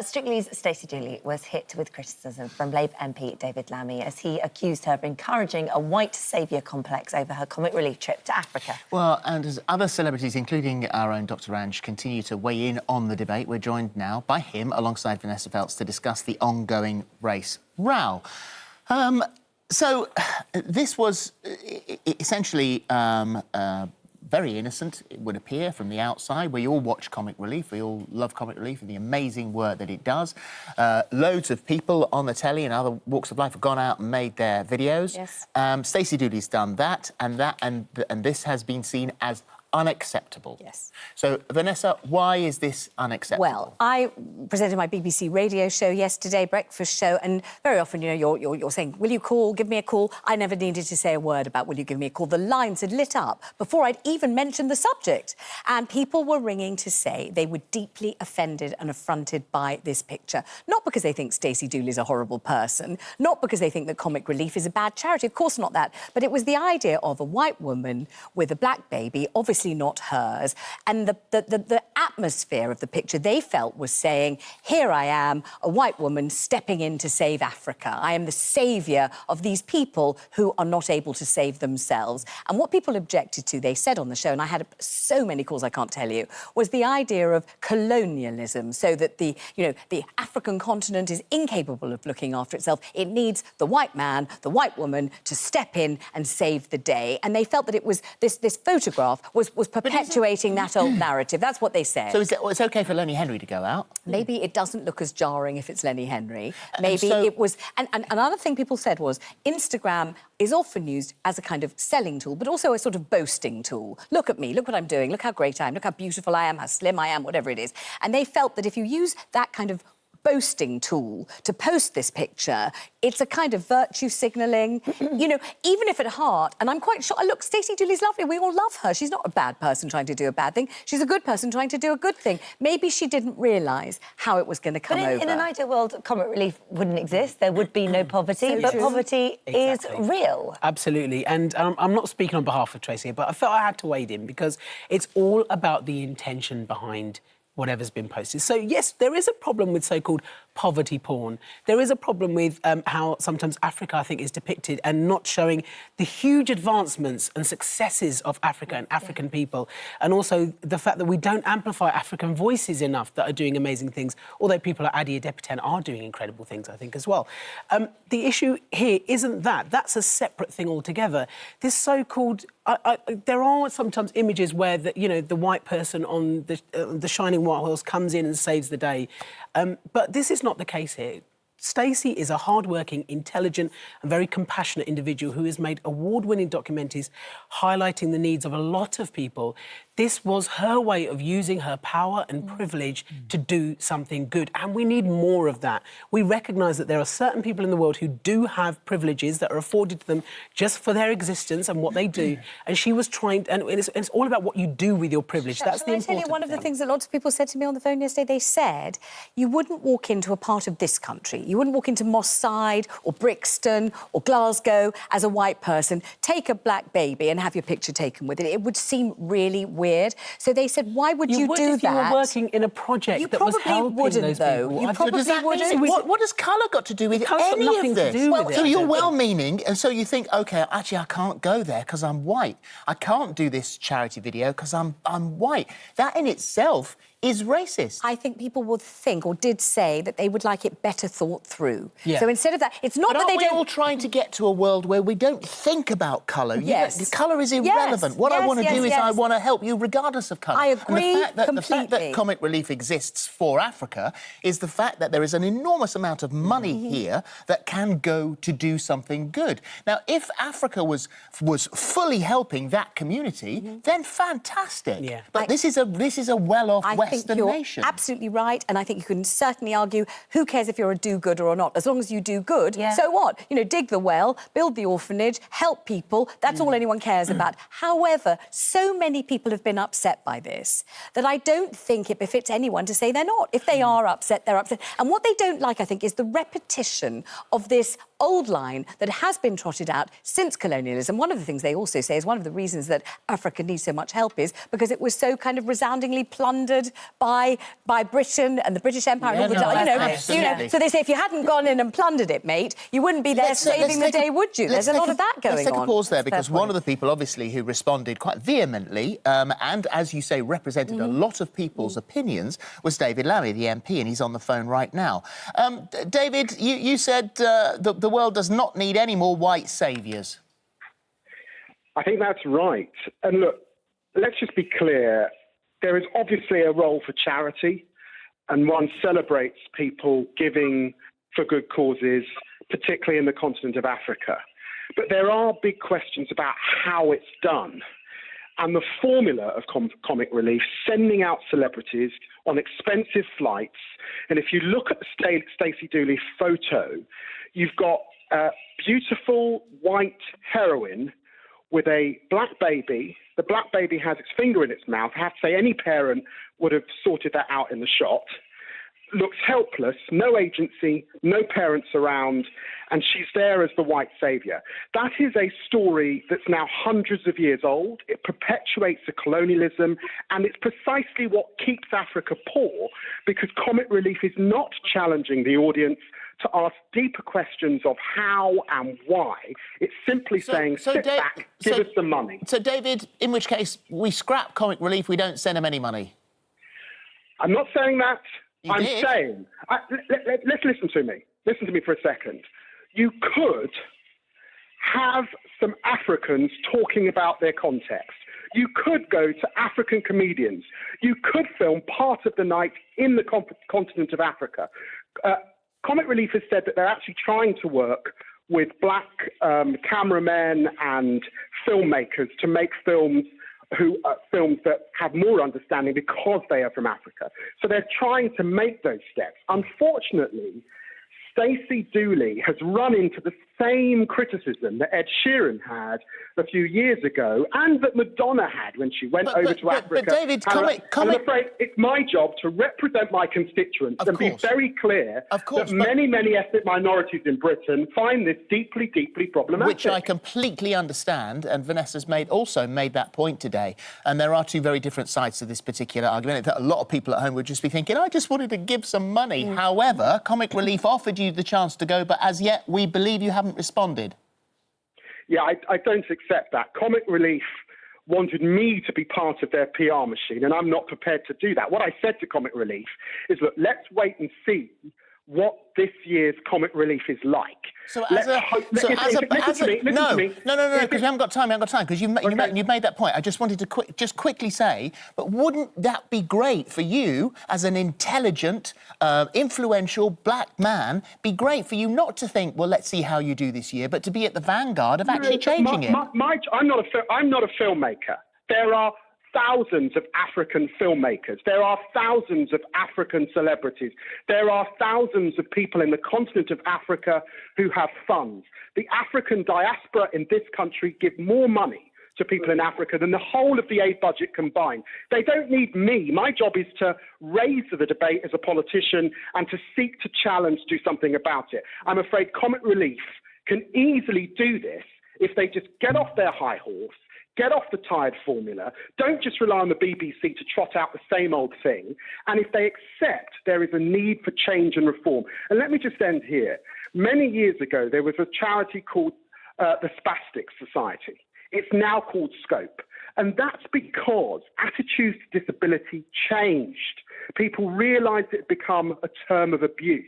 Strictly's Stacey Dooley was hit with criticism from Labour MP David Lammy as he accused her of encouraging a white saviour complex over her comic relief trip to Africa. Well, and as other celebrities, including our own Dr Ranj, continue to weigh in on the debate, we're joined now by him, alongside Vanessa Feltz, to discuss the ongoing race row. So this was essentially very innocent, it would appear, from the outside. We all watch comic relief, we all love comic relief and the amazing work that it does. Loads of people on the telly and other walks of life have gone out and made their videos. Yes. Stacey Dooley's done that, and this has been seen as unacceptable. Yes. So, Vanessa, why is this unacceptable? Well, I presented my BBC radio show yesterday, breakfast show, and very often, you know, you're saying, will you call, give me a call? I never needed to say a word about will you give me a call. The lines had lit up before I'd even mentioned the subject. And people were ringing to say they were deeply offended and affronted by this picture. Not because they think Stacey Dooley's a horrible person, not because they think that comic relief is a bad charity, of course not that, but it was the idea of a white woman with a black baby, obviously not hers, and the atmosphere of the picture they felt was saying, here I am, a white woman stepping in to save Africa. I am the saviour of these people who are not able to save themselves. And what people objected to, they said on the show, and I had so many calls I can't tell you, was the idea of colonialism, so that the African continent is incapable of looking after itself. It needs the white man, the white woman to step in and save the day. And they felt that it was this photograph was perpetuating that old narrative. That's what they said. So it's OK for Lenny Henry to go out? Maybe it doesn't look as jarring if it's Lenny Henry. Maybe it was... And another thing people said was Instagram is often used as a kind of selling tool, but also a sort of boasting tool. Look at me, look what I'm doing, look how great I am, look how beautiful I am, how slim I am, whatever it is. And they felt that if you use that kind of boasting tool to post this picture, it's a kind of virtue signalling, you know, even if at heart, and I'm quite sure, look, Stacey Dooley's lovely, we all love her, she's not a bad person trying to do a bad thing, she's a good person trying to do a good thing. Maybe she didn't realise how it was going to come over. But in an ideal world, comic relief wouldn't exist, there would be no poverty, but poverty is real. Absolutely, and I'm not speaking on behalf of Tracy, but I felt I had to wade in because it's all about the intention behind whatever's been posted. So, yes, there is a problem with so-called poverty porn. There is a problem with how sometimes Africa, I think, is depicted and not showing the huge advancements and successes of Africa and African people, and also the fact that we don't amplify African voices enough that are doing amazing things, although people like Adia Depitan are doing incredible things, I think, as well. The issue here isn't that. That's a separate thing altogether. This so-called... there are sometimes images where the white person on the shining white horse comes in and saves the day, but this is not the case here. Stacey is a hard-working, intelligent and very compassionate individual who has made award-winning documentaries highlighting the needs of a lot of people. This was her way of using her power and privilege to do something good, and we need more of that. We recognise that there are certain people in the world who do have privileges that are afforded to them just for their existence and what they do, and she was trying... And it's all about what you do with your privilege. That's the important thing. Shall I tell you one of the things that lots of people said to me on the phone yesterday? They said, you wouldn't walk into a part of this country, you wouldn't walk into Moss Side or Brixton or Glasgow as a white person, take a black baby and have your picture taken with it. It would seem really weird. So they said, why would you do that? You were working in a project that was helping those people. You probably wouldn't. What has colour got to do with any of this? So you're well-meaning, and so you think, OK, actually, I can't go there because I'm white. I can't do this charity video because I'm white. That in itself is racist. I think people would think, or did say, that they would like it better thought through. Yeah. So instead of that, it's not that they don't... But aren't we all trying to get to a world where we don't think about colour? Yes. Colour is irrelevant. Yes. What I want to do is yes. I want to help you regardless of colour. I agree completely. The fact that comic relief exists for Africa is the fact that there is an enormous amount of money here that can go to do something good. Now, if Africa was fully helping that community, then fantastic. Yeah. But this is a well-off Western nation. Absolutely right, and I think you can certainly argue, who cares if you're a do-gooder or not? As long as you do good, so what? You know, dig the well, build the orphanage, help people, that's all anyone cares about. However, so many people have been upset by this that I don't think it befits anyone to say they're not. If they are upset, they're upset. And what they don't like, I think, is the repetition of this old line that has been trotted out since colonialism. One of the things they also say is one of the reasons that Africa needs so much help is because it was so kind of resoundingly plundered by Britain and the British Empire and all the time. You know, so they say if you hadn't gone in and plundered it, mate, you wouldn't be there saving the day, would you? There's a lot of that going on. Let's take a pause there, because one of the people, obviously, who responded quite vehemently and, as you say, represented a lot of people's opinions was David Lammy, the MP, and he's on the phone right now. David, you said the world does not need any more white saviours. I think that's right. And look, let's just be clear. There is obviously a role for charity, and one celebrates people giving for good causes, particularly in the continent of Africa. But there are big questions about how it's done. And the formula of comic relief, sending out celebrities on expensive flights. And if you look at the Stacey Dooley photo, you've got a beautiful white heroine with a black baby. The black baby has its finger in its mouth. I have to say any parent would have sorted that out in the shot. Looks helpless, no agency, no parents around, and she's there as the white saviour. That is a story that's now hundreds of years old. It perpetuates the colonialism, and it's precisely what keeps Africa poor, because comic relief is not challenging the audience to ask deeper questions of how and why. It's simply saying, sit back, give us the money. So, David, in which case we scrap comic relief, we don't send them any money? I'm not saying that. I'm did. saying, let's listen to me. Listen to me for a second. You could have some Africans talking about their context. You could go to African comedians. You could film part of the night in the continent of Africa. Comic Relief has said that they're actually trying to work with black cameramen and filmmakers to make films that have more understanding because they are from Africa. So they're trying to make those steps. Unfortunately, Stacey Dooley has run into the same criticism that Ed Sheeran had a few years ago and that Madonna had when she went over to Africa. But David, I'm afraid it's my job to represent my constituents and be very clear that many ethnic minorities in Britain find this deeply, deeply problematic. Which I completely understand, and Vanessa's also made that point today. And there are two very different sides to this particular argument. That a lot of people at home would just be thinking, I just wanted to give some money. However, Comic Relief offered you the chance to go, but as yet we believe you haven't responded. Yeah, I don't accept that. Comic Relief wanted me to be part of their PR machine, and I'm not prepared to do that. What I said to Comic Relief is, look, let's wait and see what this year's Comic Relief is like. No, because we haven't got time. Because you made that point. I just wanted to quickly say, but wouldn't that be great for you as an intelligent, influential black man? Be great for you not to think, well, let's see how you do this year, but to be at the vanguard of actually changing it. I'm not a filmmaker. There are thousands of African filmmakers. There are thousands of African celebrities. There are thousands of people in the continent of Africa who have funds. The African diaspora in this country give more money to people in Africa than the whole of the aid budget combined. They don't need me. My job is to raise the debate as a politician and to seek to challenge, do something about it. I'm afraid Comic Relief can easily do this if they just get off their high horse, get off the tired formula, don't just rely on the BBC to trot out the same old thing, and if they accept there is a need for change and reform. And let me just end here. Many years ago, there was a charity called the Spastic Society. It's now called Scope. And that's because attitudes to disability changed. People realised it had become a term of abuse.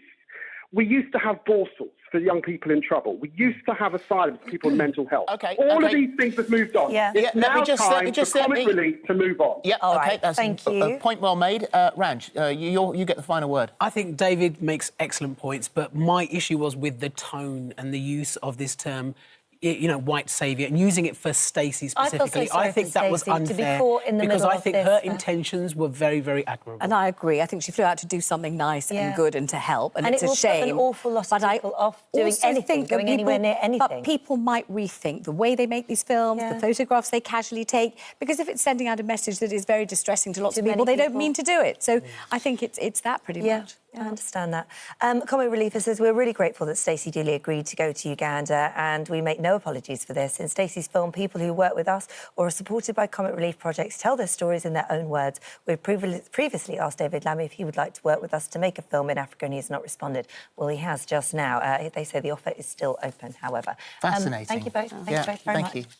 We used to have borsals for young people in trouble. We used to have asylums for people with mental health. All of these things have moved on. It's now time for Comic Relief to move on. Yeah, OK, that's a point well made. Ranj, you get the final word. I think David makes excellent points, but my issue was with the tone and the use of this term, you know, white saviour, and using it for Stacey specifically. I think that was unfair because I think her intentions were very, very admirable. And I agree. I think she flew out to do something nice and good and to help, and it's a shame. Put an awful lot of people off doing anything, going anywhere near anything. But people might rethink the way they make these films, the photographs they casually take, because if it's sending out a message that is very distressing to lots of people, they don't mean to do it. So I think it's that pretty much. I understand that. Comic Reliever says, we're really grateful that Stacey Dooley agreed to go to Uganda, and we make no apologies for this. In Stacey's film, people who work with us or are supported by Comic Relief projects tell their stories in their own words. We've previously asked David Lammy if he would like to work with us to make a film in Africa, and he has not responded. Well, he has just now. They say the offer is still open, however. Fascinating. Thank you both. Thank you both very much. Thank you.